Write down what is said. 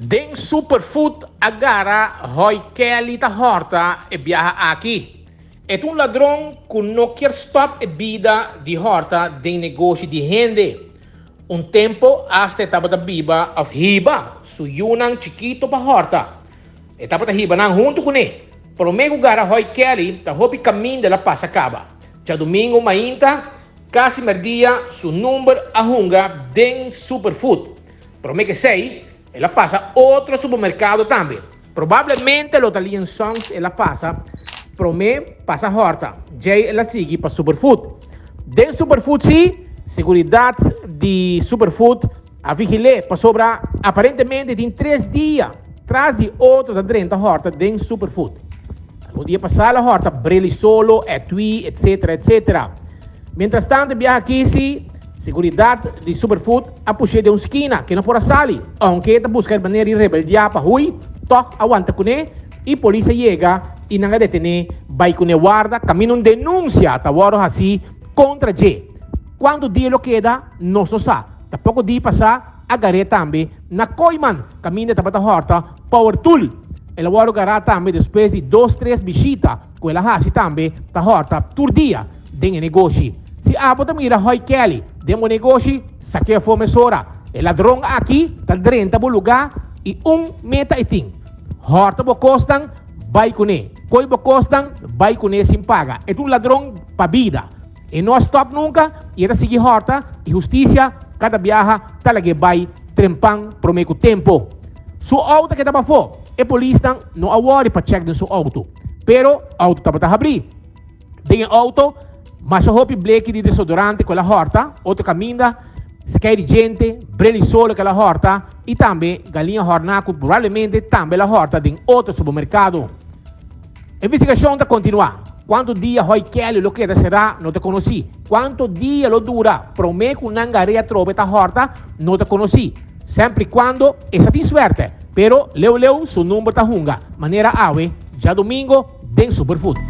Den superfood agora hoi Kelly ta horta e viaja aqui. É um ladrão que não quer stop a vida de horta de negócio de gente. Tempo hasta estava da biba of hiba, suyunang chiquito pa horta. Estava da hiba nang junto com ele. Pero me agora hoi Kelly ta hopi caminho de la passa acaba. Já domingo mainta, quase merdia su número a hunga den superfood. Pero me que sei, ela passa outro supermercado também. Provavelmente lo italian songs ela passa, pero me passa horta. Jay ela sigue para superfood. Den superfood sim, seguridade de superfood a vigilé para sobra aparentemente em 3 dias, tras de outro da drenta horta den superfood. Algum dia passar a horta, brele solo, etui, etc, etc. Mientras tanto, viaja aqui sim, seguridade de superfood a puxar de uma esquina que não fora sali, aunque está buscando maneira de rebeldia para hui, toc aguanta com ele e polícia chega e não detém, vai com ele guarda, caminha uma denúncia, tá agora assim contra G. Quando dia lo queda, não se sabe. Tá pouco dia passar, agarré também na Coiman, caminha da bata horta, Power Tool. Ela agora agarrá também depois de 2-3 visitas, com ela assim também, tá horta, tur dia, den negócio. Se a bota mira hoi Kelly, demo negócio, saque a fome sora. El ladrão aqui, tá drenta bo lugar e meta e ting. Horta bo costan, vai com ele. Coi bo costan, vai com ele sem paga. É ladrão pa vida. E não stop nunca, e era seguir horta, e justiça, cada viaja, talaga vai, trempang, promeco tempo. Su auto que tava fo, e polícia não awari pa check din su auto. Pero, auto tava tá abrir. Den auto, mas o hopi bleki di desodorante con la horta, outro caminda, sky di gente, breli solo con la horta, e também galinha hornaco, provavelmente também la horta din outro supermercado. A investigação está continuar. Quanto dia hoi Kelly lo queda será, não te conheci. Quanto dia lo dura, prometo nangaria trove ta horta, não te conheci. Sempre quando é satisfeita, pero leu su número ta hunga, maneira ave, já domingo, den superfood.